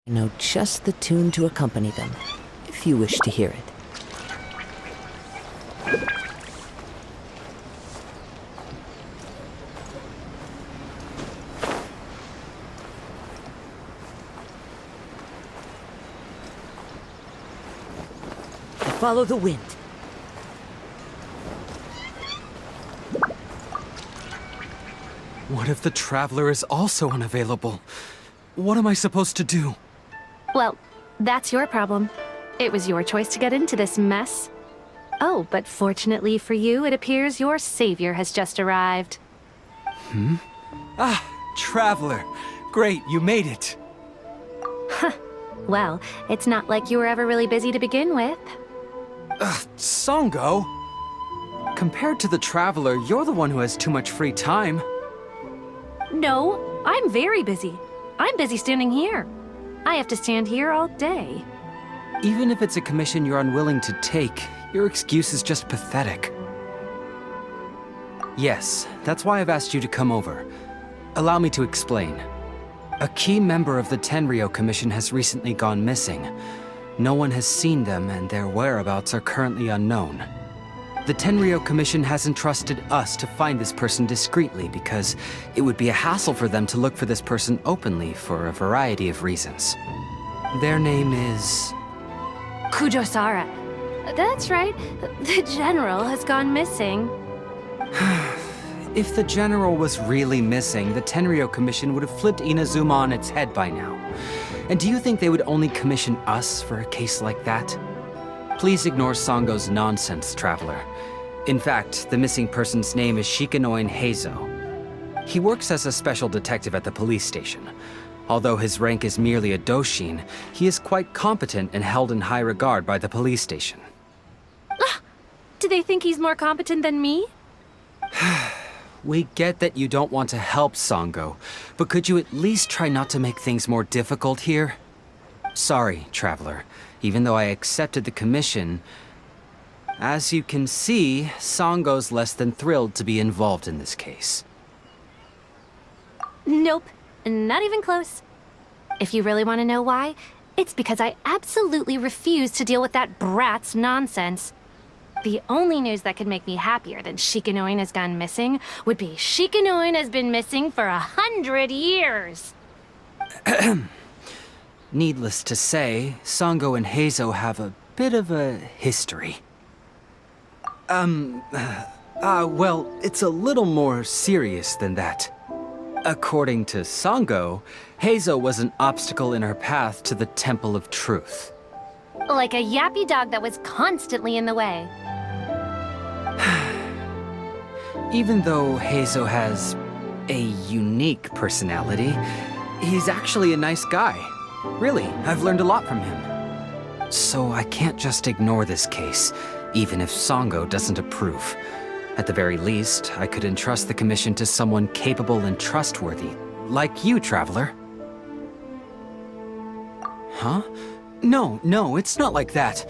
I know just the tune to accompany them, if you wish to hear it. Follow the wind. What if the Traveler is also unavailable? What am I supposed to do? Well, that's your problem. It was your choice to get into this mess. Oh, but fortunately for you, it appears your savior has just arrived. Traveler! Great, you made it! Well, it's not like you were ever really busy to begin with. Sango? Compared to the Traveler, you're the one who has too much free time. No, I'm very busy. I'm busy standing here. I have to stand here all day. Even if it's a commission you're unwilling to take, your excuse is just pathetic. Yes, that's why I've asked you to come over. Allow me to explain. A key member of the Tenryou Commission has recently gone missing. No one has seen them, and their whereabouts are currently unknown. The Tenryou Commission has entrusted us to find this person discreetly because it would be a hassle for them to look for this person openly for a variety of reasons. Their name is... Kujosara. That's right. The general has gone missing. If the general was really missing, the Tenryou Commission would have flipped Inazuma on its head by now. And do you think they would only commission us for a case like that? Please ignore Sango's nonsense, Traveler. In fact, the missing person's name is Shikanoin Heizou. He works as a special detective at the police station. Although his rank is merely a doshin, he is quite competent and held in high regard by the police station. Do they think he's more competent than me? We get that you don't want to help Sango, but could you at least try not to make things more difficult here? Sorry, Traveler. Even though I accepted the commission, as you can see, Sango's less than thrilled to be involved in this case. Nope, not even close. If you really want to know why, it's because I absolutely refuse to deal with that brat's nonsense. The only news that could make me happier than Shikanoin has gone missing would be Shikanoin has been missing for 100 years. Needless to say, Sango and Heizou have a bit of a history. Well, it's a little more serious than that. According to Sango, Heizou was an obstacle in her path to the Temple of Truth. Like a yappy dog that was constantly in the way. Even though Heizou has a unique personality, he's actually a nice guy. Really, I've learned a lot from him. So I can't just ignore this case, even if Sango doesn't approve. At the very least, I could entrust the commission to someone capable and trustworthy, like you, Traveler. Huh? No, it's not like that.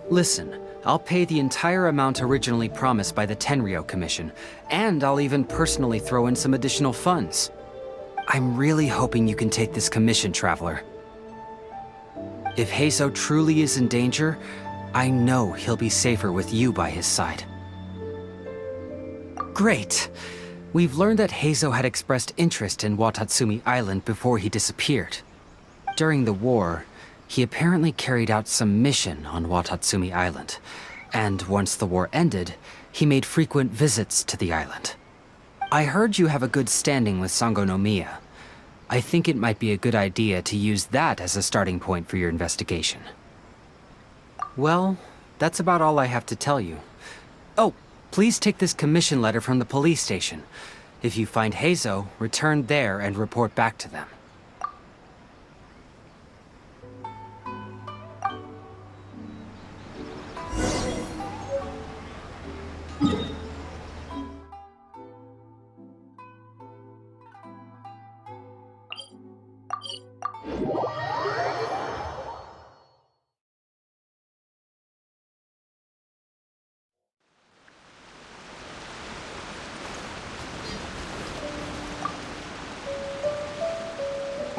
Listen, I'll pay the entire amount originally promised by the Tenryou Commission, and I'll even personally throw in some additional funds. I'm really hoping you can take this commission, Traveler. If Heizou truly is in danger, I know he'll be safer with you by his side. Great! We've learned that Heizou had expressed interest in Watatsumi Island before he disappeared. During the war, he apparently carried out some mission on Watatsumi Island, and once the war ended, he made frequent visits to the island. I heard you have a good standing with Sango no Miya. I think it might be a good idea to use that as a starting point for your investigation. Well, that's about all I have to tell you. Oh, please take this commission letter from the police station. If you find Heizou, return there and report back to them.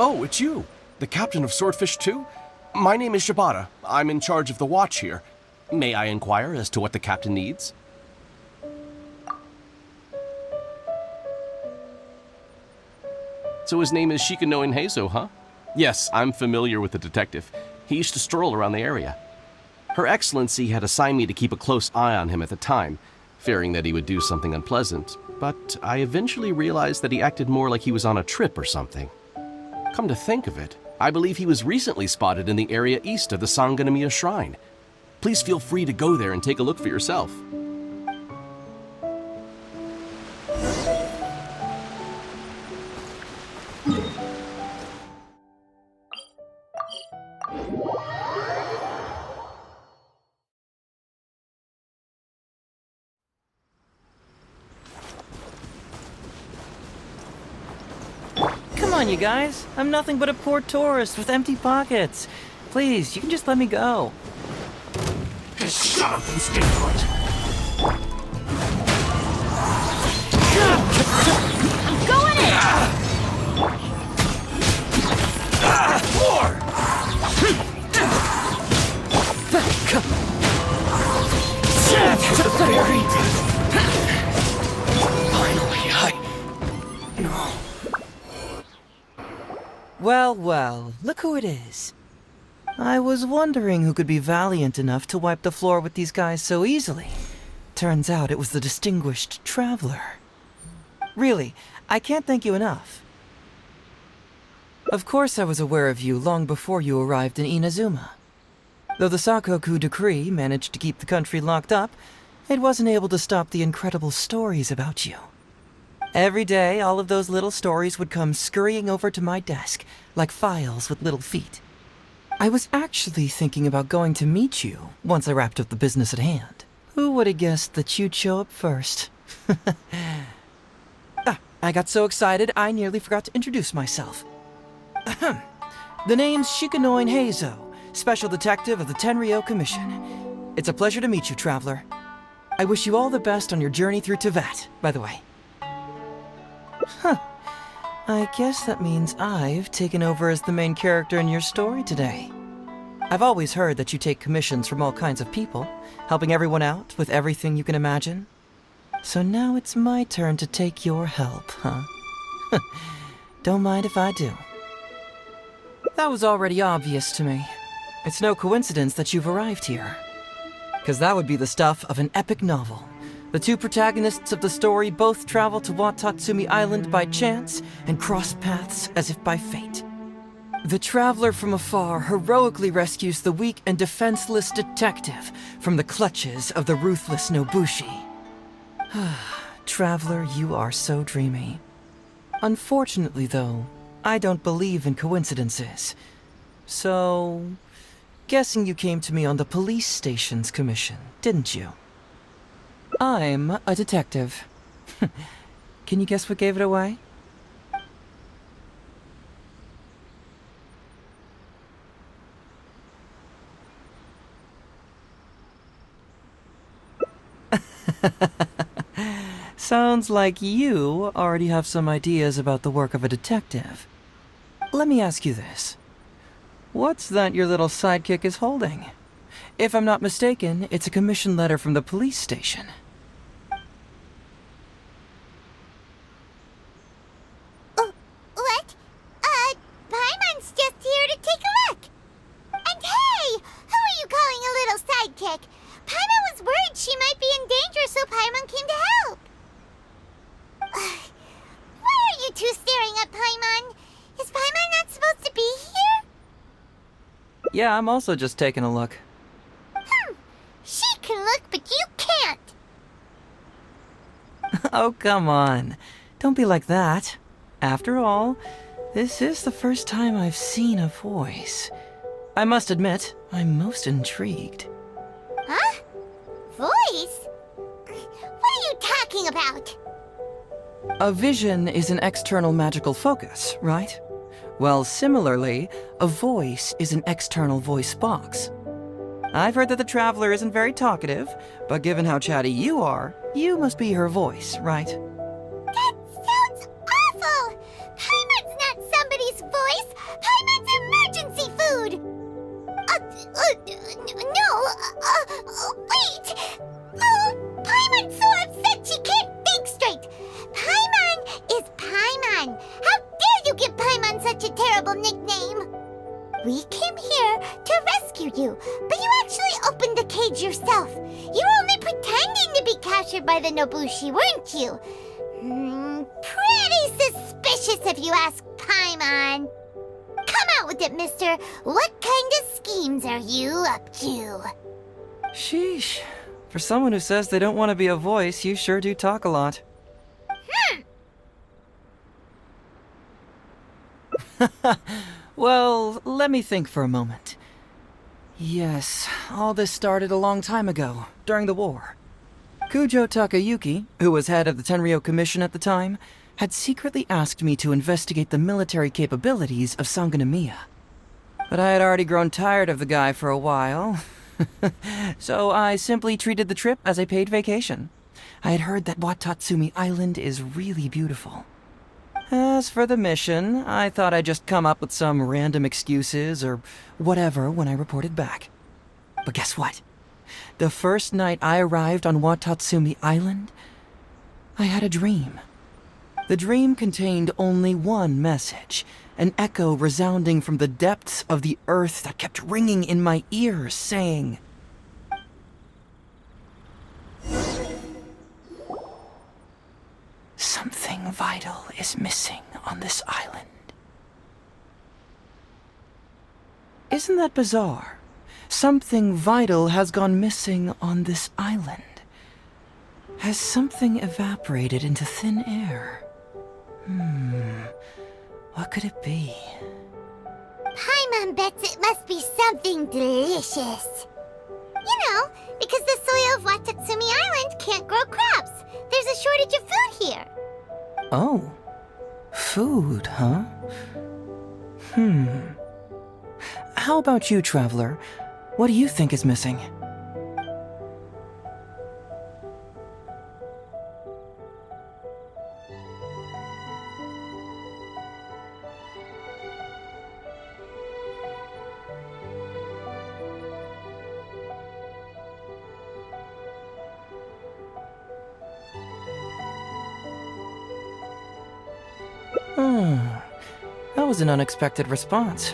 Oh, it's you. The captain of Swordfish too? My name is Shibata. I'm in charge of the watch here. May I inquire as to what the captain needs? So his name is Shikano Heizou, huh? Yes, I'm familiar with the detective. He used to stroll around the area. Her Excellency had assigned me to keep a close eye on him at the time, fearing that he would do something unpleasant, but I eventually realized that he acted more like he was on a trip or something. Come to think of it, I believe he was recently spotted in the area east of the Sangonomiya Shrine. Please feel free to go there and take a look for yourself. Come on, you guys. I'm nothing but a poor tourist with empty pockets. Please, you can just let me go. Shut up and stay put. I'm going in! More! Finally, No. Well, well, look who it is. I was wondering who could be valiant enough to wipe the floor with these guys so easily. Turns out it was the distinguished traveler. Really, I can't thank you enough. Of course I was aware of you long before you arrived in Inazuma. Though the Sakoku decree managed to keep the country locked up, it wasn't able to stop the incredible stories about you. Every day, all of those little stories would come scurrying over to my desk, like files with little feet. I was actually thinking about going to meet you once I wrapped up the business at hand. Who would have guessed that you'd show up first? I got so excited I nearly forgot to introduce myself. The name's Shikano Heizou, Special Detective of the Tenryou Commission. It's a pleasure to meet you, Traveler. I wish you all the best on your journey through Teyvat, by the way. Huh. I guess that means I've taken over as the main character in your story today. I've always heard that you take commissions from all kinds of people, helping everyone out with everything you can imagine. So now it's my turn to take your help, huh? Don't mind if I do. That was already obvious to me. It's no coincidence that you've arrived here. 'Cause that would be the stuff of an epic novel. The two protagonists of the story both travel to Watatsumi Island by chance and cross paths as if by fate. The traveler from afar heroically rescues the weak and defenseless detective from the clutches of the ruthless Nobushi. Traveler, you are so dreamy. Unfortunately, though, I don't believe in coincidences. So, guessing you came to me on the police station's commission, didn't you? I'm a detective. Can you guess what gave it away? Sounds like you already have some ideas about the work of a detective. Let me ask you this. What's that your little sidekick is holding? If I'm not mistaken, it's a commission letter from the police station. What? Paimon's just here to take a look. And hey, who are you calling a little sidekick? Paimon was worried she might be in danger, so Paimon came to help. Why are you two staring at Paimon? Is Paimon not supposed to be here? Yeah, I'm also just taking a look. She can look, but you can't. Oh, come on. Don't be like that. After all, this is the first time I've seen a voice. I must admit, I'm most intrigued. Huh? Voice? What are you talking about? A vision is an external magical focus, right? Well, similarly, a voice is an external voice box. I've heard that the Traveler isn't very talkative, but given how chatty you are, you must be her voice, right? That sounds awful! Paimon's not somebody's voice! Paimon's a Wait! Oh, Paimon's so upset she can't think straight. Paimon is Paimon. How dare you give Paimon such a terrible nickname? We came here to rescue you, but you actually opened the cage yourself. You were only pretending to be captured by the Nobushi, weren't you? Pretty suspicious if you ask Paimon. Come out with it, mister. What kind of schemes are you up to? Sheesh. For someone who says they don't want to be a voice, you sure do talk a lot. Well, let me think for a moment. Yes, all this started a long time ago, during the war. Kujo Takayuki, who was head of the Tenryo Commission at the time, had secretly asked me to investigate the military capabilities of Sangonomiya. But I had already grown tired of the guy for a while, so I simply treated the trip as a paid vacation. I had heard that Watatsumi Island is really beautiful. As for the mission, I thought I'd just come up with some random excuses or whatever when I reported back. But guess what? The first night I arrived on Watatsumi Island, I had a dream. The dream contained only one message, an echo resounding from the depths of the earth that kept ringing in my ears, saying, "Something vital is missing on this island." Isn't that bizarre? Something vital has gone missing on this island. Has something evaporated into thin air? What could it be? Paimon bets it must be something delicious. You know, because the soil of Watatsumi Island can't grow crops. There's a shortage of food here. Oh. Food, huh? How about you, Traveler? What do you think is missing? That was an unexpected response.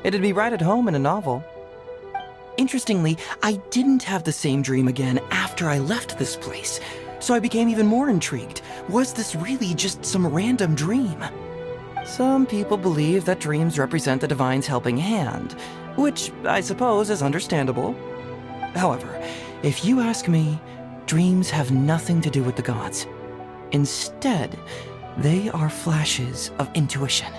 It'd be right at home in a novel. Interestingly, I didn't have the same dream again after I left this place, so I became even more intrigued. Was this really just some random dream? Some people believe that dreams represent the divine's helping hand, which I suppose is understandable. However, if you ask me, dreams have nothing to do with the gods. Instead, they are flashes of intuition.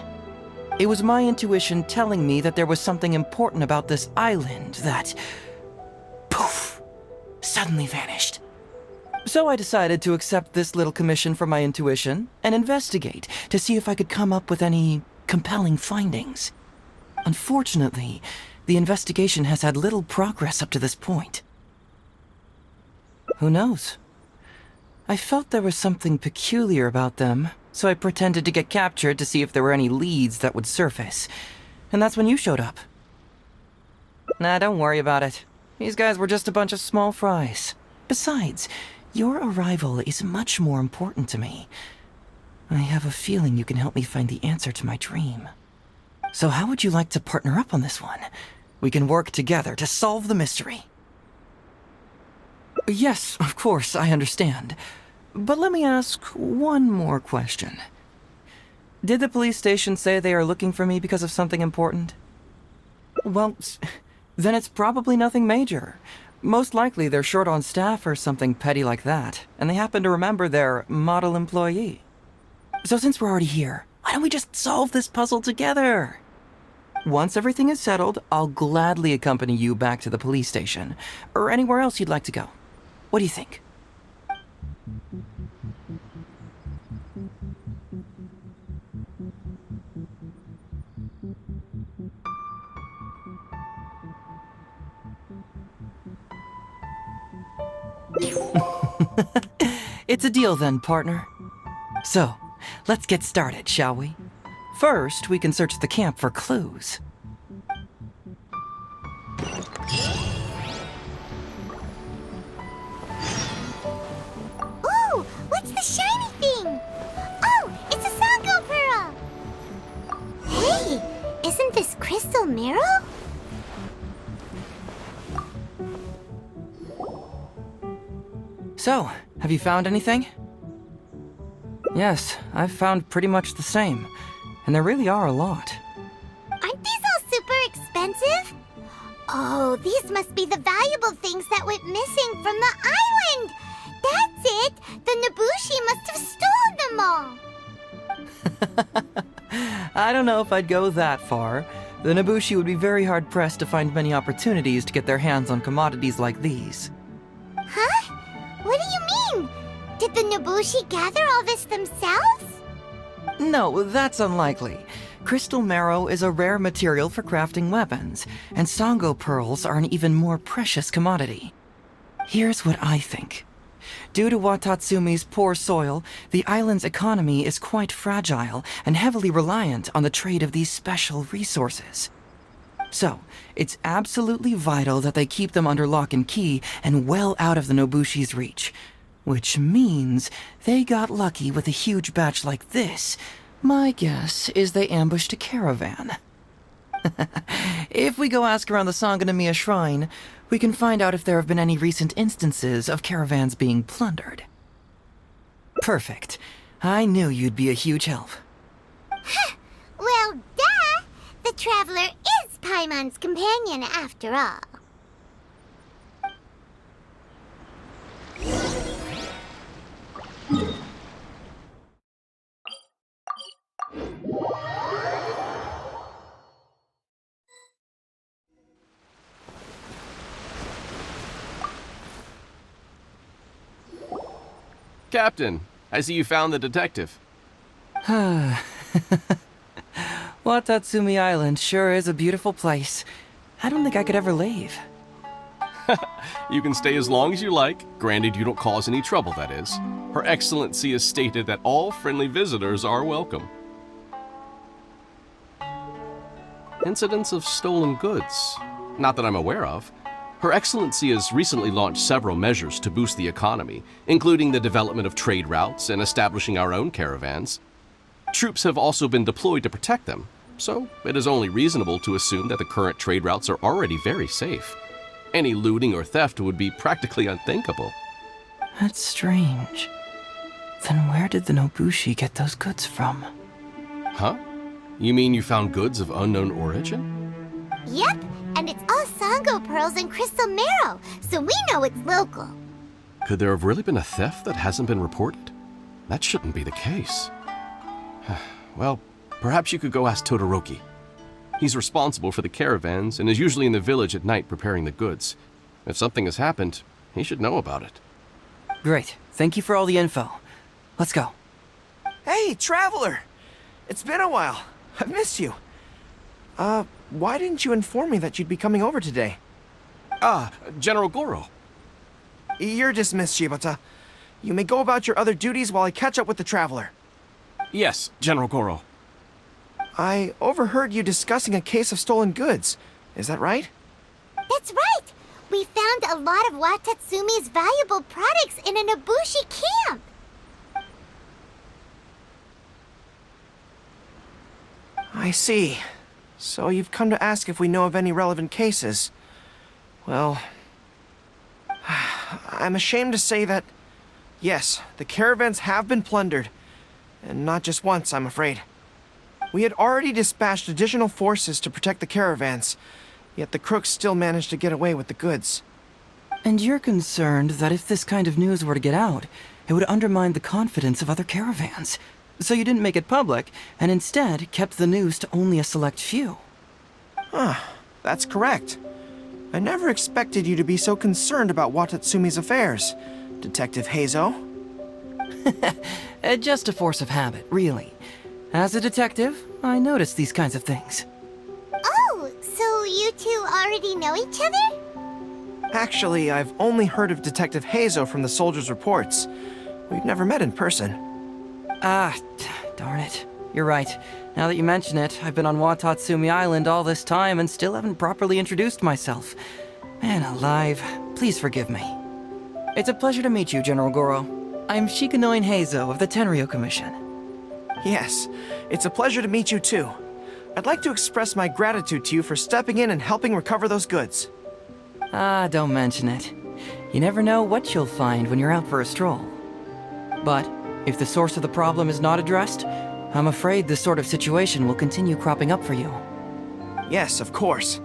It was my intuition telling me that there was something important about this island that, poof, suddenly vanished. So I decided to accept this little commission from my intuition and investigate to see if I could come up with any compelling findings. Unfortunately, the investigation has had little progress up to this point. Who knows? I felt there was something peculiar about them, so I pretended to get captured to see if there were any leads that would surface. And that's when you showed up. Nah, don't worry about it. These guys were just a bunch of small fries. Besides, your arrival is much more important to me. I have a feeling you can help me find the answer to my dream. So how would you like to partner up on this one? We can work together to solve the mystery. Yes, of course, I understand. But let me ask one more question. Did the police station say they are looking for me because of something important? Well, then it's probably nothing major. Most likely they're short on staff or something petty like that, and they happen to remember their model employee. So since we're already here, why don't we just solve this puzzle together? Once everything is settled, I'll gladly accompany you back to the police station, or anywhere else you'd like to go. What do you think? It's a deal then, partner. So, let's get started, shall we? First, we can search the camp for clues. Crystal Marrow? So, have you found anything? Yes, I've found pretty much the same. And there really are a lot. Aren't these all super expensive? Oh, these must be the valuable things that went missing from the island! That's it! The Nobushi must have stolen them all! I don't know if I'd go that far. The Nobushi would be very hard-pressed to find many opportunities to get their hands on commodities like these. Huh? What do you mean? Did the Nobushi gather all this themselves? No, that's unlikely. Crystal marrow is a rare material for crafting weapons, and Sango pearls are an even more precious commodity. Here's what I think. Due to Watatsumi's poor soil, the island's economy is quite fragile and heavily reliant on the trade of these special resources. So, it's absolutely vital that they keep them under lock and key and well out of the Nobushi's reach. Which means they got lucky with a huge batch like this. My guess is they ambushed a caravan. If we go ask around the Sangonomiya Shrine, we can find out if there have been any recent instances of caravans being plundered. Perfect. I knew you'd be a huge help. Well, duh! The Traveler is Paimon's companion after all. Captain, I see you found the detective. Watatsumi Island sure is a beautiful place. I don't think I could ever leave. You can stay as long as you like, granted you don't cause any trouble, that is. Her Excellency has stated that all friendly visitors are welcome. Incidents of stolen goods? Not that I'm aware of. Her Excellency has recently launched several measures to boost the economy, including the development of trade routes and establishing our own caravans. Troops have also been deployed to protect them, so it is only reasonable to assume that the current trade routes are already very safe. Any looting or theft would be practically unthinkable. That's strange. Then where did the Nobushi get those goods from? Huh? You mean you found goods of unknown origin? Yep, and it's all Sango pearls and crystal marrow, so we know it's local. Could there have really been a theft that hasn't been reported? That shouldn't be the case. Well, perhaps you could go ask Todoroki. He's responsible for the caravans and is usually in the village at night preparing the goods. If something has happened, he should know about it. Great. Thank you for all the info. Let's go. Hey, Traveler! It's been a while. I've missed you. Why didn't you inform me that you'd be coming over today? General Goro. You're dismissed, Shibata. You may go about your other duties while I catch up with the Traveler. Yes, General Goro. I overheard you discussing a case of stolen goods. Is that right? That's right! We found a lot of Watatsumi's valuable products in a Nobushi camp! I see. So you've come to ask if we know of any relevant cases. Well, I'm ashamed to say that, yes, the caravans have been plundered. And not just once, I'm afraid. We had already dispatched additional forces to protect the caravans, yet the crooks still managed to get away with the goods. And you're concerned that if this kind of news were to get out, it would undermine the confidence of other caravans. So you didn't make it public, and instead kept the news to only a select few. That's correct. I never expected you to be so concerned about Watatsumi's affairs, Detective Heizou. Just a force of habit, really. As a detective, I notice these kinds of things. Oh, so you two already know each other? Actually, I've only heard of Detective Heizou from the soldiers' reports. We've never met in person. Darn it. You're right. Now that you mention it, I've been on Watatsumi Island all this time and still haven't properly introduced myself. Man alive, please forgive me. It's a pleasure to meet you, General Goro. I'm Shikanoin Heizou of the Tenryo Commission. Yes, it's a pleasure to meet you too. I'd like to express my gratitude to you for stepping in and helping recover those goods. Ah, don't mention it. You never know what you'll find when you're out for a stroll. But if the source of the problem is not addressed, I'm afraid this sort of situation will continue cropping up for you. Yes, of course.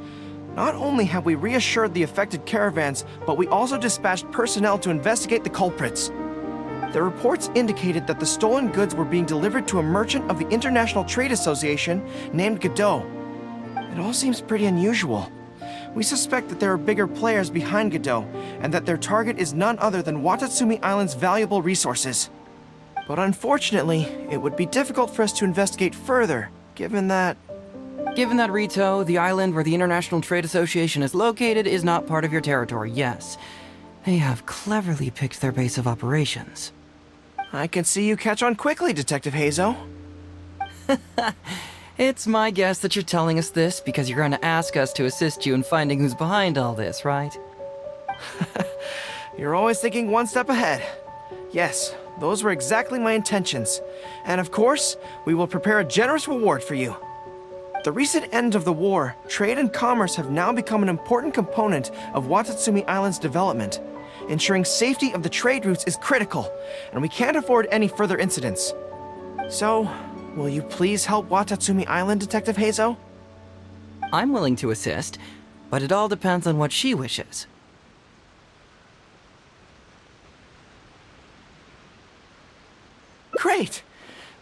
Not only have we reassured the affected caravans, but we also dispatched personnel to investigate the culprits. The reports indicated that the stolen goods were being delivered to a merchant of the International Trade Association named Godot. It all seems pretty unusual. We suspect that there are bigger players behind Godot, and that their target is none other than Watatsumi Island's valuable resources. But unfortunately, it would be difficult for us to investigate further, given that Rito, the island where the International Trade Association is located, is not part of your territory, yes. They have cleverly picked their base of operations. I can see you catch on quickly, Detective Heizou. It's my guess that you're telling us this because you're going to ask us to assist you in finding who's behind all this, right? You're always thinking one step ahead. Yes, those were exactly my intentions. And of course, we will prepare a generous reward for you. The recent end of the war, trade and commerce have now become an important component of Watatsumi Island's development. Ensuring safety of the trade routes is critical, and we can't afford any further incidents. So, will you please help Watatsumi Island, Detective Heizou? I'm willing to assist, but it all depends on what she wishes. Great!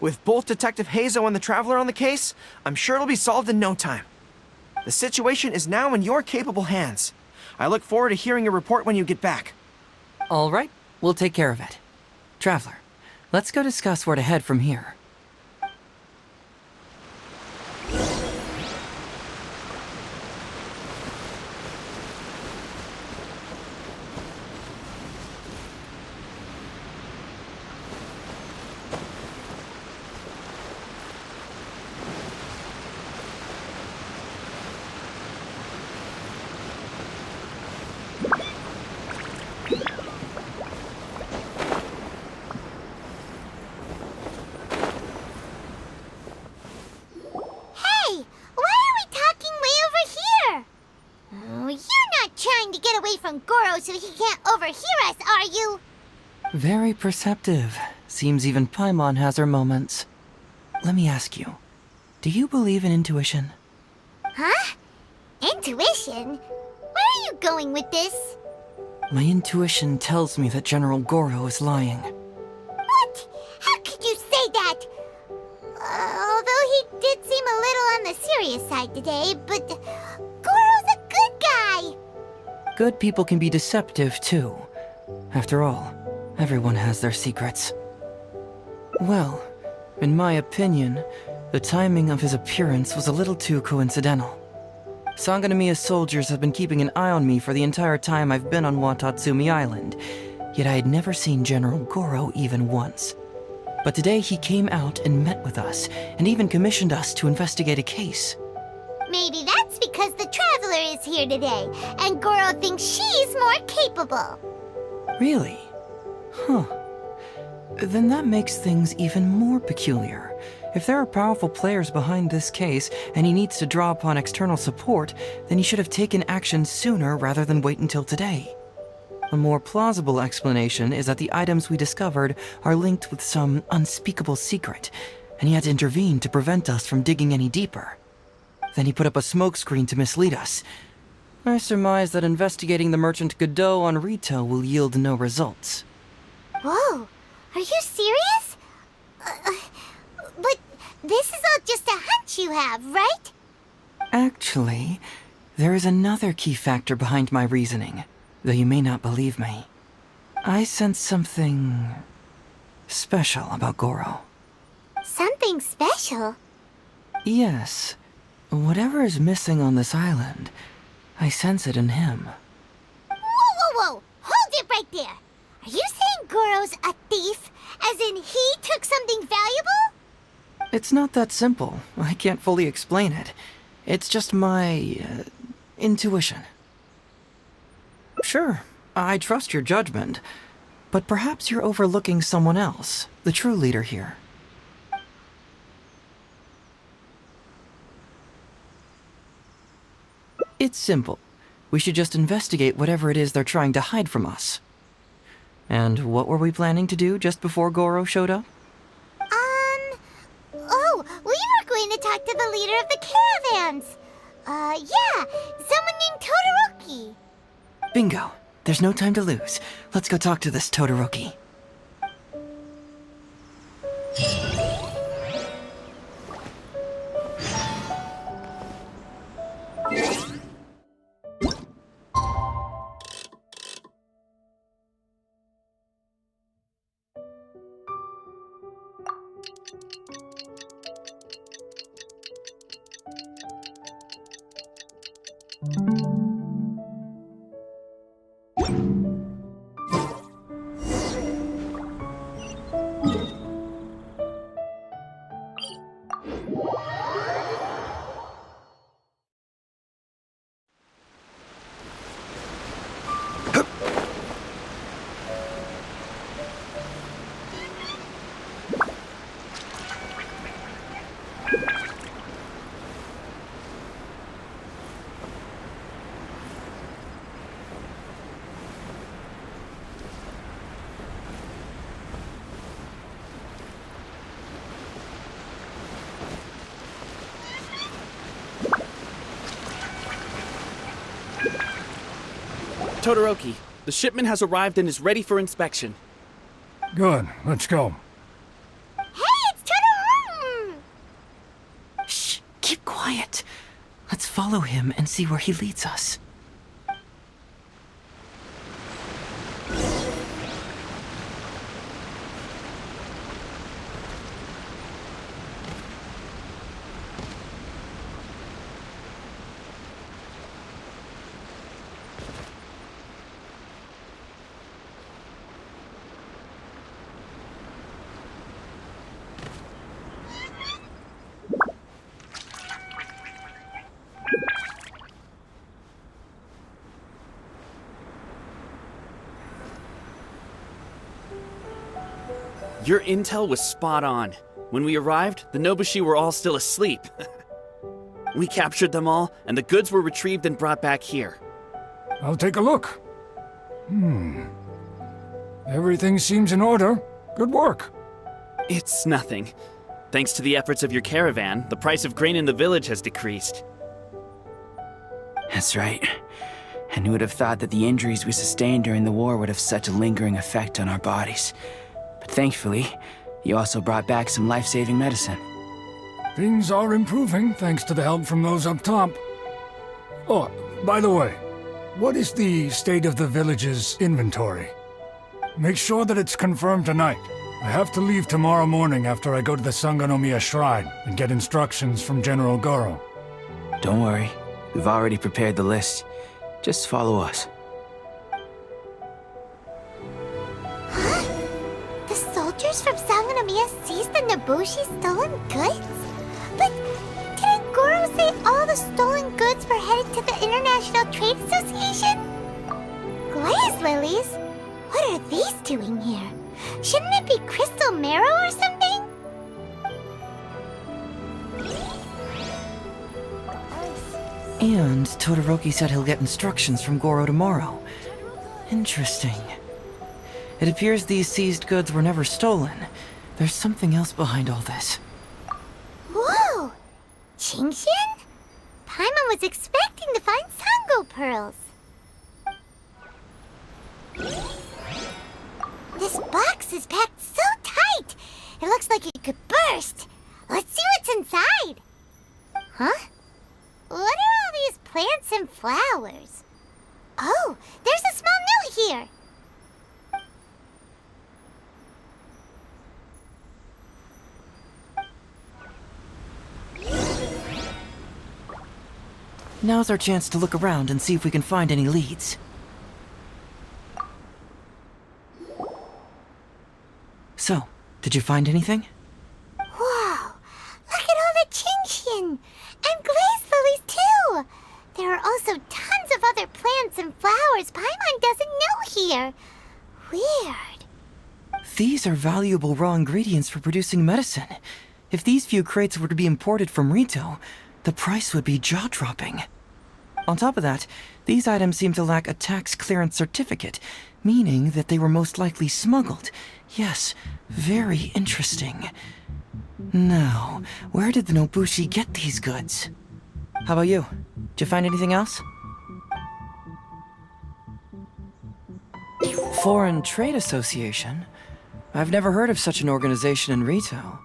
With both Detective Heizou and the Traveler on the case, I'm sure it'll be solved in no time. The situation is now in your capable hands. I look forward to hearing your report when you get back. All right, we'll take care of it. Traveler, let's go discuss where to head from here. Hey, why are we talking way over here? Oh, you're not trying to get away from Goro so he can't overhear us, are you? Very perceptive. Seems even Paimon has her moments. Let me ask you, do you believe in intuition? Huh? Intuition? Where are you going with this? My intuition tells me that General Goro is lying. What? How could you say that? Although he did seem a little on the serious side today, but Goro's a good guy. Good people can be deceptive, too. After all, everyone has their secrets. Well, in my opinion, the timing of his appearance was a little too coincidental. Sangonomiya's soldiers have been keeping an eye on me for the entire time I've been on Watatsumi Island, yet I had never seen General Goro even once. But today he came out and met with us, and even commissioned us to investigate a case. Maybe that's because the Traveler is here today, and Goro thinks she's more capable. Really? Huh. Then that makes things even more peculiar. If there are powerful players behind this case, and he needs to draw upon external support, then he should have taken action sooner rather than wait until today. A more plausible explanation is that the items we discovered are linked with some unspeakable secret, and he had to intervene to prevent us from digging any deeper. Then he put up a smokescreen to mislead us. I surmise that investigating the merchant Godot on Rito will yield no results. Whoa, are you serious? But this is all just a hunch you have, right? Actually, there is another key factor behind my reasoning, though you may not believe me. I sense something special about Goro. Something special? Yes. Whatever is missing on this island, I sense it in him. Whoa! Hold it right there! Are you saying Goro's a thief? As in he took something valuable? It's not that simple. I can't fully explain it. It's just my intuition. Sure, I trust your judgment, but perhaps you're overlooking someone else, the true leader here. It's simple. We should just investigate whatever it is they're trying to hide from us. And what were we planning to do just before Goro showed up? Oh, we were going to talk to the leader of the caravans. Yeah, someone named Todoroki. Bingo. There's no time to lose. Let's go talk to this Todoroki. Todoroki, the shipment has arrived and is ready for inspection. Good, let's go. Hey, it's Todoroki! Shh, keep quiet. Let's follow him and see where he leads us. Your intel was spot on. When we arrived, the Nobushi were all still asleep. We captured them all, and the goods were retrieved and brought back here. I'll take a look. Everything seems in order. Good work. It's nothing. Thanks to the efforts of your caravan, the price of grain in the village has decreased. That's right. And who would have thought that the injuries we sustained during the war would have such a lingering effect on our bodies? But thankfully, you also brought back some life-saving medicine. Things are improving thanks to the help from those up top. Oh, by the way, what is the state of the village's inventory? Make sure that it's confirmed tonight. I have to leave tomorrow morning after I go to the Sangonomiya Shrine and get instructions from General Goro. Don't worry, we've already prepared the list. Just follow us. The soldiers from Sangonomiya seized the Nobushi's stolen goods? But didn't Goro say all the stolen goods were headed to the International Trade Association? Glaze lilies? What are these doing here? Shouldn't it be crystal marrow or something? And Todoroki said he'll get instructions from Goro tomorrow. Interesting. It appears these seized goods were never stolen. There's something else behind all this. Whoa! Genshin? Paimon was expecting to find Sango pearls. This box is packed so tight, it looks like it could burst. Let's see what's inside. Huh? What are all these plants and flowers? Oh, there's a small note here. Now's our chance to look around and see if we can find any leads. So, did you find anything? Wow, look at all the Genshin! And glaze lilies too! There are also tons of other plants and flowers Paimon doesn't know here. Weird. These are valuable raw ingredients for producing medicine. If these few crates were to be imported from Rito, the price would be jaw-dropping. On top of that, these items seem to lack a tax clearance certificate, meaning that they were most likely smuggled. Yes, very interesting. Now, where did the Nobushi get these goods? How about you? Did you find anything else? Foreign Trade Association? I've never heard of such an organization in Rito.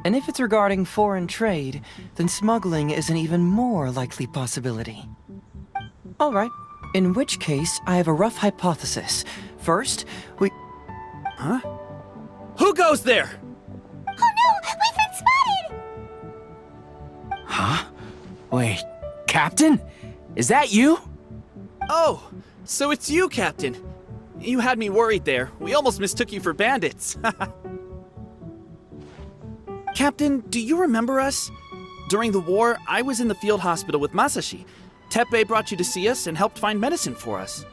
And if it's regarding foreign trade, then smuggling is an even more likely possibility. All right, in which case, I have a rough hypothesis. First, we... Huh? Who goes there? Oh no! We've been spotted! Huh? Wait, Captain? Is that you? Oh, so it's you, Captain. You had me worried there. We almost mistook you for bandits. Captain, do you remember us? During the war, I was in the field hospital with Masashi. Teppei brought you to see us and helped find medicine for us.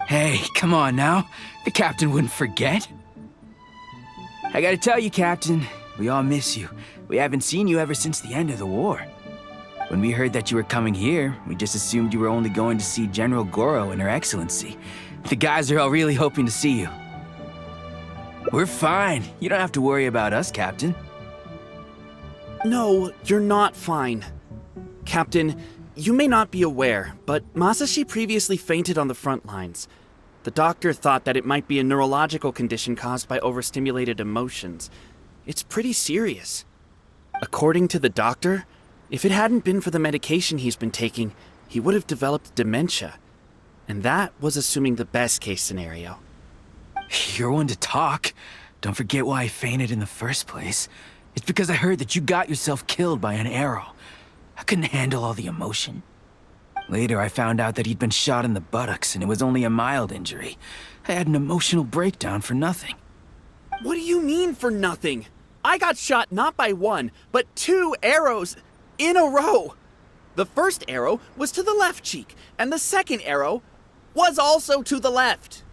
Hey, come on now. The Captain wouldn't forget. I gotta tell you, Captain, we all miss you. We haven't seen you ever since the end of the war. When we heard that you were coming here, we just assumed you were only going to see General Goro and Her Excellency. The guys are all really hoping to see you. We're fine. You don't have to worry about us, Captain. No, you're not fine. Captain, you may not be aware, but Masashi previously fainted on the front lines. The doctor thought that it might be a neurological condition caused by overstimulated emotions. It's pretty serious. According to the doctor, if it hadn't been for the medication he's been taking, he would have developed dementia. And that was assuming the best case scenario. You're one to talk. Don't forget why I fainted in the first place. It's because I heard that you got yourself killed by an arrow. I couldn't handle all the emotion. Later, I found out that he'd been shot in the buttocks and it was only a mild injury. I had an emotional breakdown for nothing. What do you mean for nothing? I got shot not by one, but 2 arrows in a row. The first arrow was to the left cheek, and the second arrow was also to the left.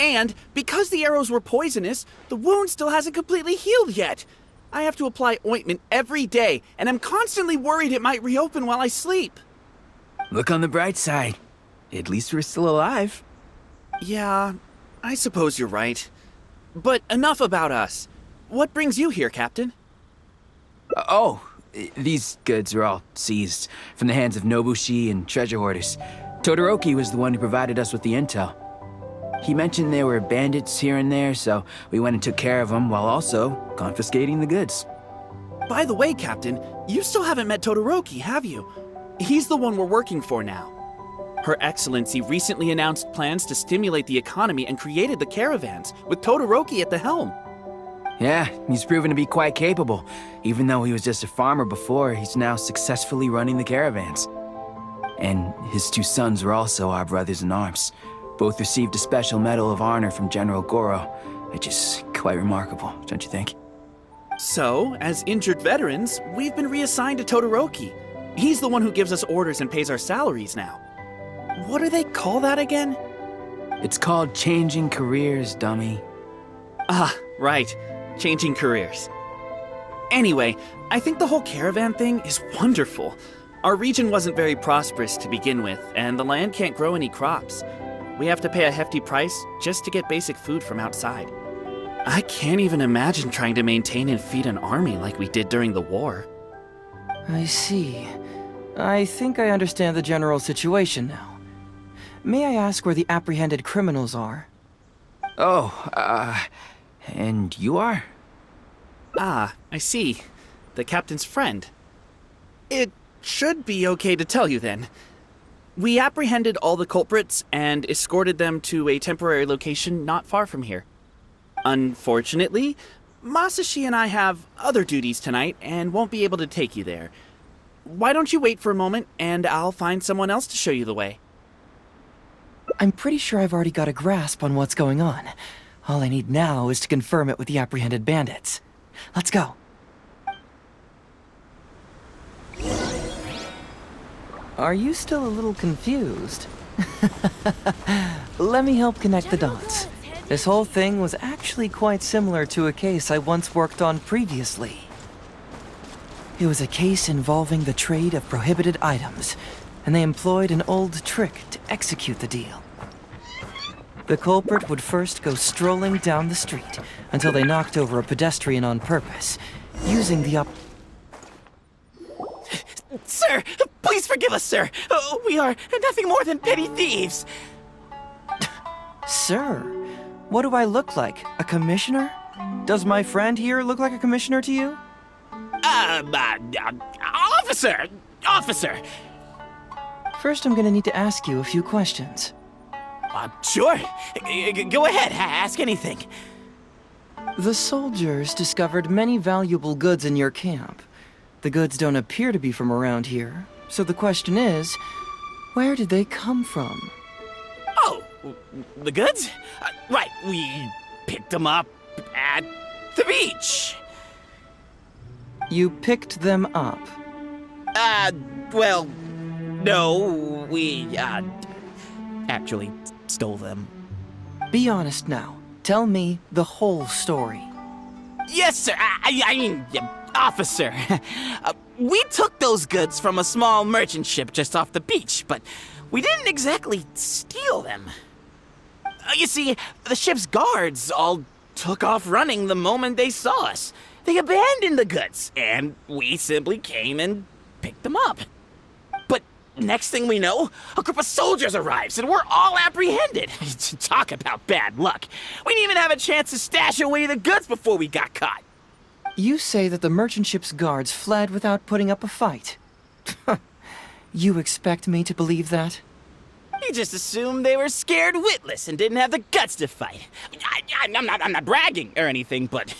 And because the arrows were poisonous, the wound still hasn't completely healed yet. I have to apply ointment every day, and I'm constantly worried it might reopen while I sleep. Look on the bright side. At least we're still alive. Yeah, I suppose you're right. But enough about us. What brings you here, Captain? These goods are all seized from the hands of Nobushi and treasure hoarders. Todoroki was the one who provided us with the intel. He mentioned there were bandits here and there, so we went and took care of them while also confiscating the goods. By the way, Captain, you still haven't met Todoroki, have you? He's the one we're working for now. Her Excellency recently announced plans to stimulate the economy and created the caravans, with Todoroki at the helm. Yeah, he's proven to be quite capable. Even though he was just a farmer before, he's now successfully running the caravans. And his 2 sons are also our brothers in arms. Both received a special medal of honor from General Goro, which is quite remarkable, don't you think? So, as injured veterans, we've been reassigned to Todoroki. He's the one who gives us orders and pays our salaries now. What do they call that again? It's called changing careers, dummy. Ah, right. Changing careers. Anyway, I think the whole caravan thing is wonderful. Our region wasn't very prosperous to begin with, and the land can't grow any crops. We have to pay a hefty price just to get basic food from outside. I can't even imagine trying to maintain and feed an army like we did during the war. I see. I think I understand the general situation now. May I ask where the apprehended criminals are? And you are? Ah, I see. The captain's friend. It should be okay to tell you then. We apprehended all the culprits and escorted them to a temporary location not far from here. Unfortunately, Masashi and I have other duties tonight and won't be able to take you there. Why don't you wait for a moment and I'll find someone else to show you the way. I'm pretty sure I've already got a grasp on what's going on. All I need now is to confirm it with the apprehended bandits. Let's go. Are you still a little confused? Let me help connect the dots. This whole thing was actually quite similar to a case I once worked on previously. It was a case involving the trade of prohibited items, and they employed an old trick to execute the deal. The culprit would first go strolling down the street until they knocked over a pedestrian on purpose, using the Sir, please forgive us, sir. We are nothing more than petty thieves. Sir, what do I look like? A commissioner? Does my friend here look like a commissioner to you? Officer! Officer! First, I'm gonna need to ask you a few questions. Sure. Go ahead, ask anything. The soldiers discovered many valuable goods in your camp. The goods don't appear to be from around here, so the question is, where did they come from? Oh, the goods? Right, we picked them up at the beach. You picked them up? Well, no, we, actually stole them. Be honest now. Tell me the whole story. Yes, sir. I mean, officer. We took those goods from a small merchant ship just off the beach, but we didn't exactly steal them. You see, the ship's guards all took off running the moment they saw us. They abandoned the goods, and we simply came and picked them up. But next thing we know, a group of soldiers arrives, and we're all apprehended. Talk about bad luck. We didn't even have a chance to stash away the goods before we got caught. You say that the merchant ship's guards fled without putting up a fight. You expect me to believe that? You just assumed they were scared witless and didn't have the guts to fight. I'm not bragging or anything, but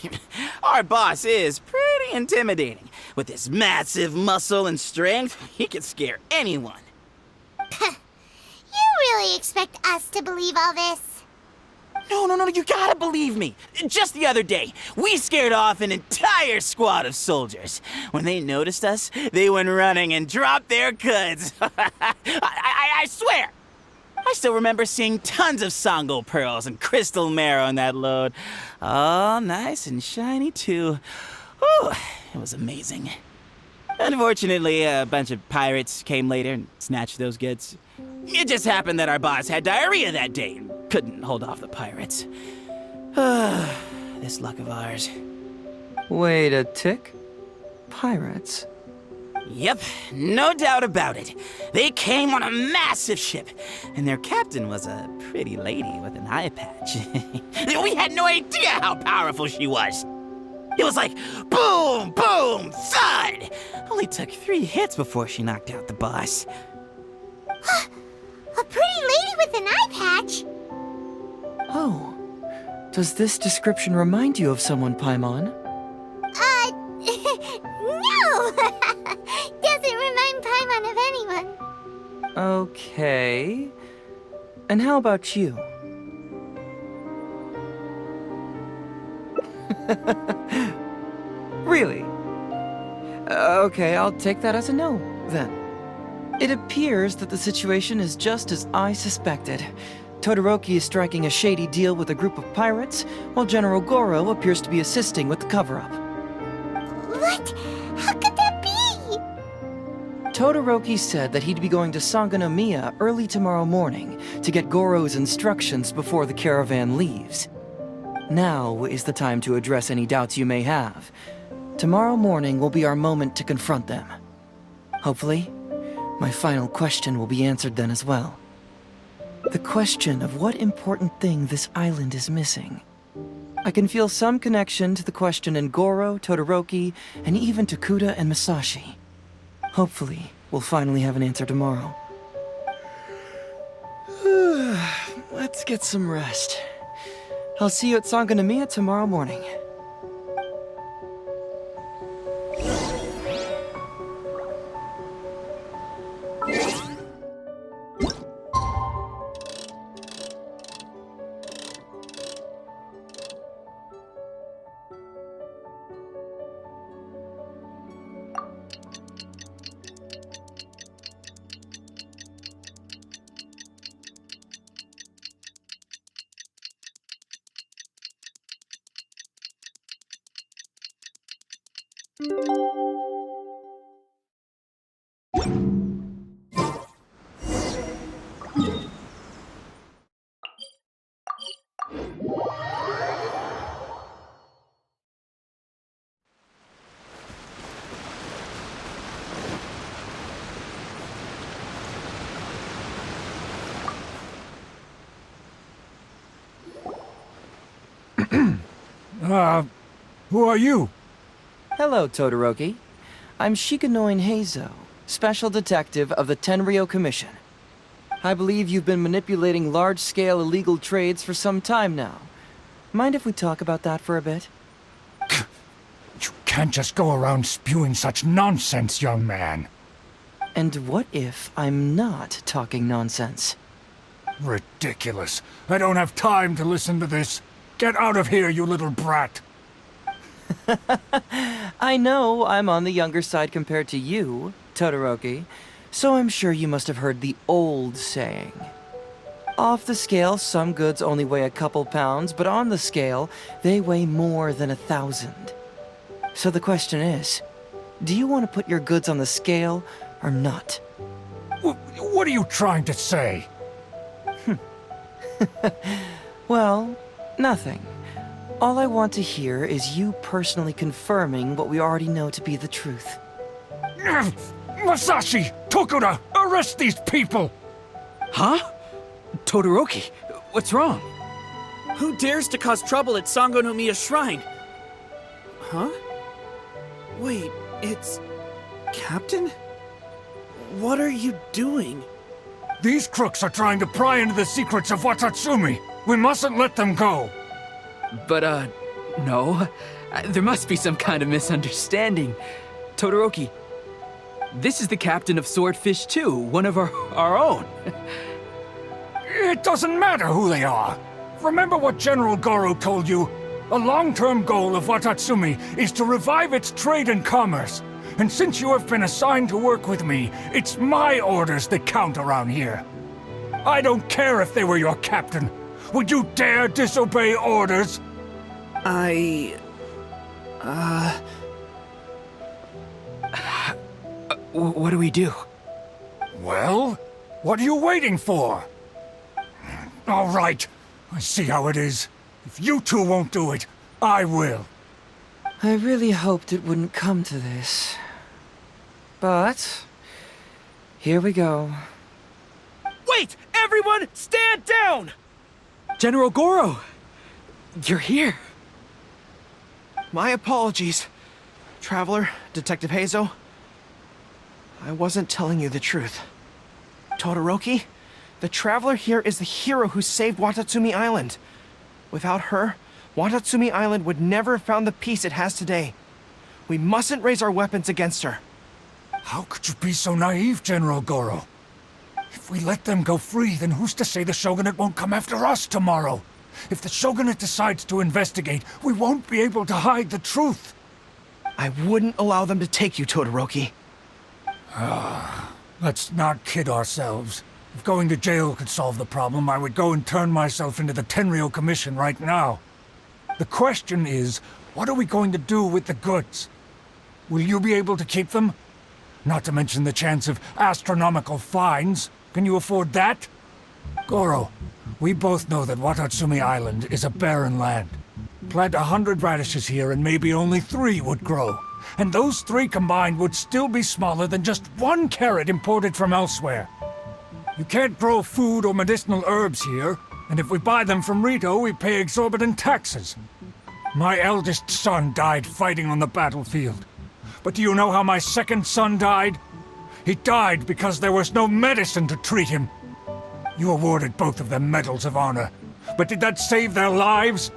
our boss is pretty intimidating. With his massive muscle and strength, he could scare anyone. You really expect us to believe all this? No, you gotta believe me. Just the other day, we scared off an entire squad of soldiers. When they noticed us, they went running and dropped their goods. I swear. I still remember seeing tons of Sango pearls and crystal marrow on that load. All nice and shiny, too. Whew, it was amazing. Unfortunately, a bunch of pirates came later and snatched those goods. It just happened that our boss had diarrhea that day and couldn't hold off the pirates. This luck of ours. Wait a tick. Pirates? Yep, no doubt about it. They came on a massive ship, and their captain was a pretty lady with an eye patch. We had no idea how powerful she was. It was like boom, boom, thud. Only took 3 hits before she knocked out the boss. A pretty lady with an eye patch? Oh. Does this description remind you of someone, Paimon? No! Doesn't remind Paimon of anyone. Okay. And how about you? Really? Okay, I'll take that as a no, then. It appears that the situation is just as I suspected. Todoroki is striking a shady deal with a group of pirates, while General Goro appears to be assisting with the cover-up. What? How could that be? Todoroki said that he'd be going to Sangonomiya early tomorrow morning to get Goro's instructions before the caravan leaves. Now is the time to address any doubts you may have. Tomorrow morning will be our moment to confront them. Hopefully, my final question will be answered then as well. The question of what important thing this island is missing. I can feel some connection to the question in Goro, Todoroki, and even to Kuda and Masashi. Hopefully, we'll finally have an answer tomorrow. Let's get some rest. I'll see you at Sangonomiya tomorrow morning. Who are you? Hello, Todoroki. I'm Shikanoin Heizou, Special Detective of the Tenryou Commission. I believe you've been manipulating large-scale illegal trades for some time now. Mind if we talk about that for a bit? You can't just go around spewing such nonsense, young man. And what if I'm not talking nonsense? Ridiculous. I don't have time to listen to this. Get out of here, you little brat. I know I'm on the younger side compared to you, Todoroki, so I'm sure you must have heard the old saying. Off the scale, some goods only weigh a couple pounds, but on the scale, they weigh more than 1,000. So the question is, do you want to put your goods on the scale or not? What are you trying to say? Well, nothing. All I want to hear is you personally confirming what we already know to be the truth. Masashi! Tokuda! Arrest these people! Huh? Todoroki, what's wrong? Who dares to cause trouble at Sango no Miya Shrine? Huh? Wait, it's... Captain? What are you doing? These crooks are trying to pry into the secrets of Watatsumi. We mustn't let them go. But, no. There must be some kind of misunderstanding. Todoroki, this is the captain of Swordfish 2, one of our own. It doesn't matter who they are. Remember what General Goro told you? A long-term goal of Watatsumi is to revive its trade and commerce. And since you have been assigned to work with me, it's my orders that count around here. I don't care if they were your captain. Would you dare disobey orders? What do we do? Well, what are you waiting for? All right, I see how it is. If you two won't do it, I will. I really hoped it wouldn't come to this. But... here we go. Wait! Everyone, stand down! General Goro! You're here. My apologies, Traveler, Detective Heizou. I wasn't telling you the truth. Todoroki, the Traveler here is the hero who saved Watatsumi Island. Without her, Watatsumi Island would never have found the peace it has today. We mustn't raise our weapons against her. How could you be so naive, General Goro? If we let them go free, then who's to say the Shogunate won't come after us tomorrow? If the Shogunate decides to investigate, we won't be able to hide the truth. I wouldn't allow them to take you, Todoroki. Let's not kid ourselves. If going to jail could solve the problem, I would go and turn myself into the Tenryou Commission right now. The question is, what are we going to do with the goods? Will you be able to keep them? Not to mention the chance of astronomical fines. Can you afford that? Goro, we both know that Watatsumi Island is a barren land. Plant 100 radishes here and maybe only 3 would grow. And those 3 combined would still be smaller than just 1 carrot imported from elsewhere. You can't grow food or medicinal herbs here, and if we buy them from Rito, we pay exorbitant taxes. My eldest son died fighting on the battlefield. But do you know how my second son died? He died because there was no medicine to treat him. You awarded both of them medals of honor, but did that save their lives?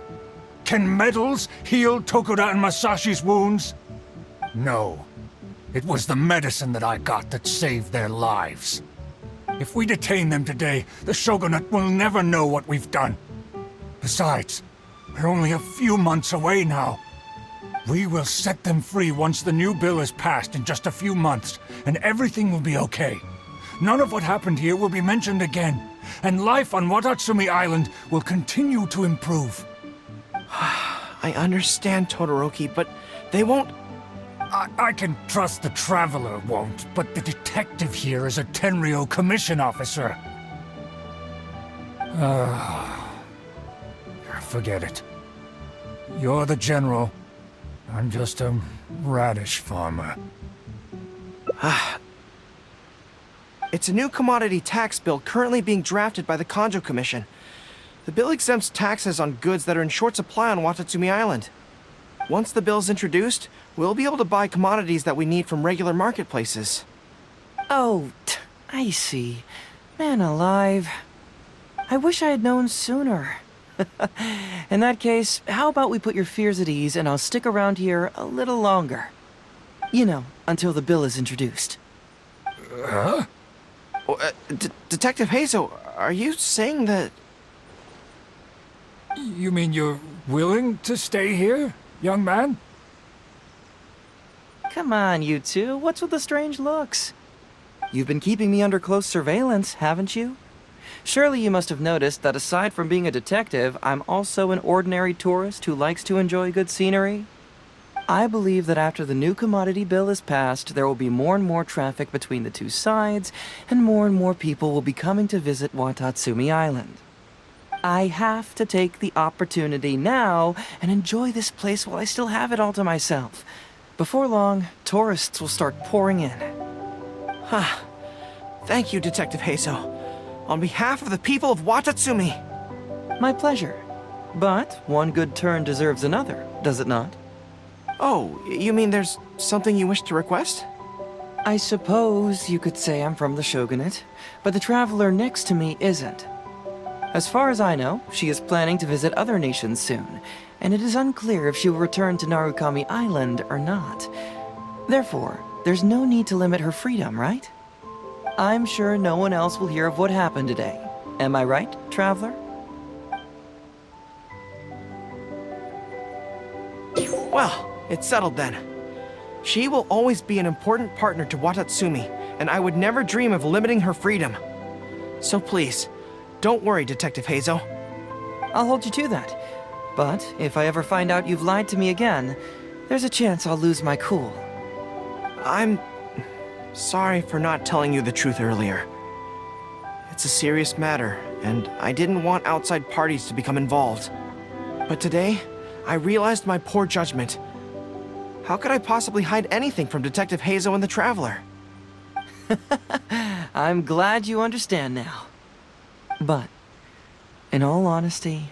Can medals heal Tokuda and Masashi's wounds? No. It was the medicine that I got that saved their lives. If we detain them today, the Shogunate will never know what we've done. Besides, we're only a few months away now. We will set them free once the new bill is passed in just a few months, and everything will be okay. None of what happened here will be mentioned again, and life on Watatsumi Island will continue to improve. I understand, Todoroki, but they won't... I can trust the Traveler won't, but the detective here is a Tenryou Commission officer. Forget it. You're the General. I'm just a radish farmer. It's a new commodity tax bill currently being drafted by the Kanjo Commission. The bill exempts taxes on goods that are in short supply on Watatsumi Island. Once the bill's introduced, we'll be able to buy commodities that we need from regular marketplaces. Oh, I see. Man alive. I wish I had known sooner. In that case, how about we put your fears at ease and I'll stick around here a little longer. You know, until the bill is introduced. Huh? Oh, Detective Heizou, are you saying that... You mean you're willing to stay here, young man? Come on, you two. What's with the strange looks? You've been keeping me under close surveillance, haven't you? Surely you must have noticed that aside from being a detective, I'm also an ordinary tourist who likes to enjoy good scenery. I believe that after the new commodity bill is passed, there will be more and more traffic between the two sides, and more people will be coming to visit Watatsumi Island. I have to take the opportunity now and enjoy this place while I still have it all to myself. Before long, tourists will start pouring in. Thank you, Detective Heizou. On behalf of the people of Watatsumi. My pleasure. But one good turn deserves another, does it not? Oh, you mean there's something you wish to request? I suppose you could say I'm from the Shogunate, but the traveler next to me isn't. As far as I know, she is planning to visit other nations soon, and it is unclear if she will return to Narukami Island or not. Therefore, there's no need to limit her freedom, right? I'm sure no one else will hear of what happened today. Am I right, traveler? Well, it's settled then. She will always be an important partner to Watatsumi, and I would never dream of limiting her freedom. So please, don't worry, Detective Heizou. I'll hold you to that. But if I ever find out you've lied to me again, there's a chance I'll lose my cool. I'm sorry for not telling you the truth earlier. It's a serious matter, and I didn't want outside parties to become involved. But today, I realized my poor judgment. How could I possibly hide anything from Detective Heizou and the Traveler? I'm glad you understand now. But, in all honesty,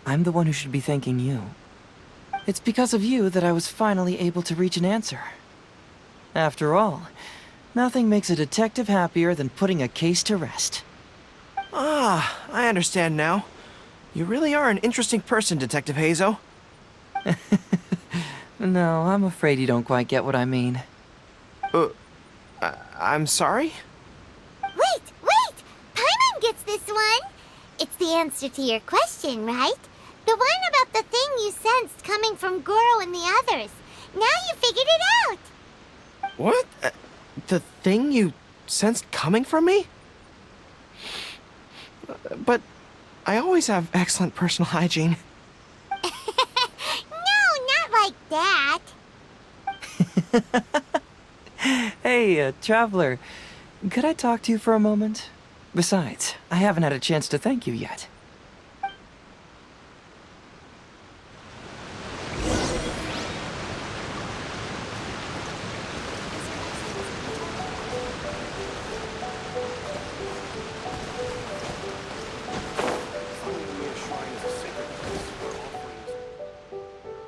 I'm the one who should be thanking you. It's because of you that I was finally able to reach an answer. After all, nothing makes a detective happier than putting a case to rest. Ah, I understand now. You really are an interesting person, Detective Heizou. No, I'm afraid you don't quite get what I mean. I'm sorry? Wait! Paimon gets this one! It's the answer to your question, right? The one about the thing you sensed coming from Goro and the others. Now you figured it out! What? The thing you sensed coming from me? But I always have excellent personal hygiene. No, not like that. Hey, traveler, could I talk to you for a moment? Besides, I haven't had a chance to thank you yet.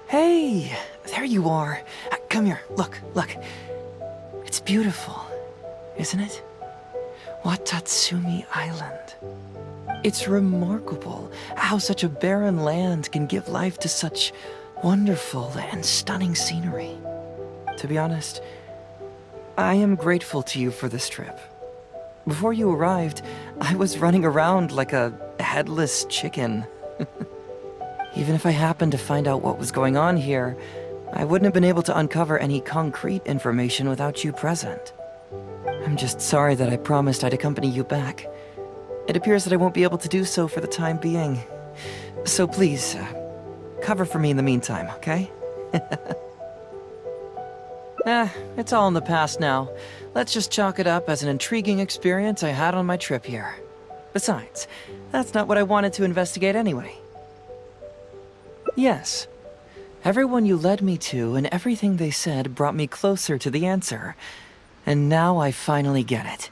Hey, there you are. Come here, look. It's beautiful, isn't it? Watatsumi Island. It's remarkable how such a barren land can give life to such wonderful and stunning scenery. To be honest, I am grateful to you for this trip. Before you arrived, I was running around like a headless chicken. Even if I happened to find out what was going on here, I wouldn't have been able to uncover any concrete information without you present. I'm just sorry that I promised I'd accompany you back. It appears that I won't be able to do so for the time being. So please, cover for me in the meantime, okay? It's all in the past now. Let's just chalk it up as an intriguing experience I had on my trip here. Besides, that's not what I wanted to investigate anyway. Yes. Everyone you led me to and everything they said brought me closer to the answer. And now I finally get it.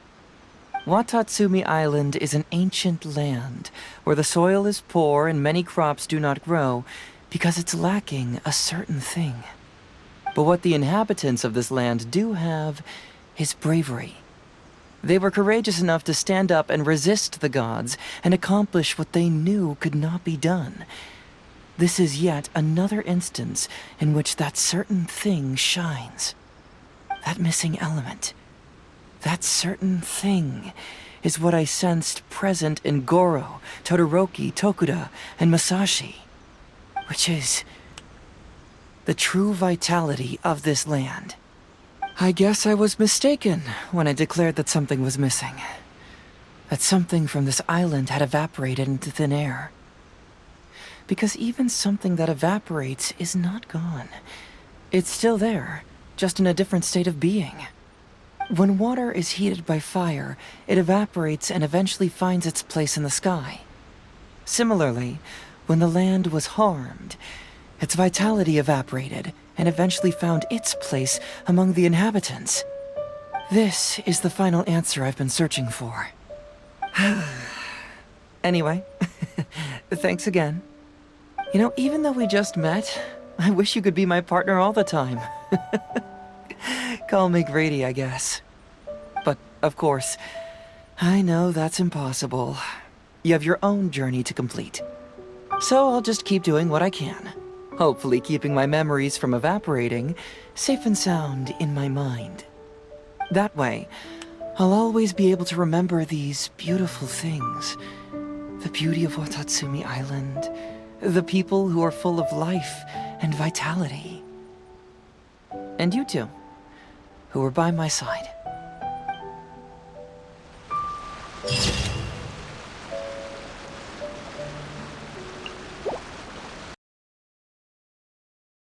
Watatsumi Island is an ancient land where the soil is poor and many crops do not grow because it's lacking a certain thing. But what the inhabitants of this land do have is bravery. They were courageous enough to stand up and resist the gods and accomplish what they knew could not be done. This is yet another instance in which that certain thing shines. That missing element. That certain thing is what I sensed present in Goro, Todoroki, Tokuda, and Masashi, which is the true vitality of this land. I guess I was mistaken when I declared that something was missing. That something from this island had evaporated into thin air. Because even something that evaporates is not gone. It's still there, just in a different state of being. When water is heated by fire, it evaporates and eventually finds its place in the sky. Similarly, when the land was harmed, its vitality evaporated and eventually found its place among the inhabitants. This is the final answer I've been searching for. Anyway, thanks again. You know, even though we just met, I wish you could be my partner all the time. Call me Grady, I guess. But, of course, I know that's impossible. You have your own journey to complete. So I'll just keep doing what I can. Hopefully keeping my memories from evaporating safe and sound in my mind. That way, I'll always be able to remember these beautiful things. The beauty of Watatsumi Island, the people who are full of life and vitality. And you two, who are by my side.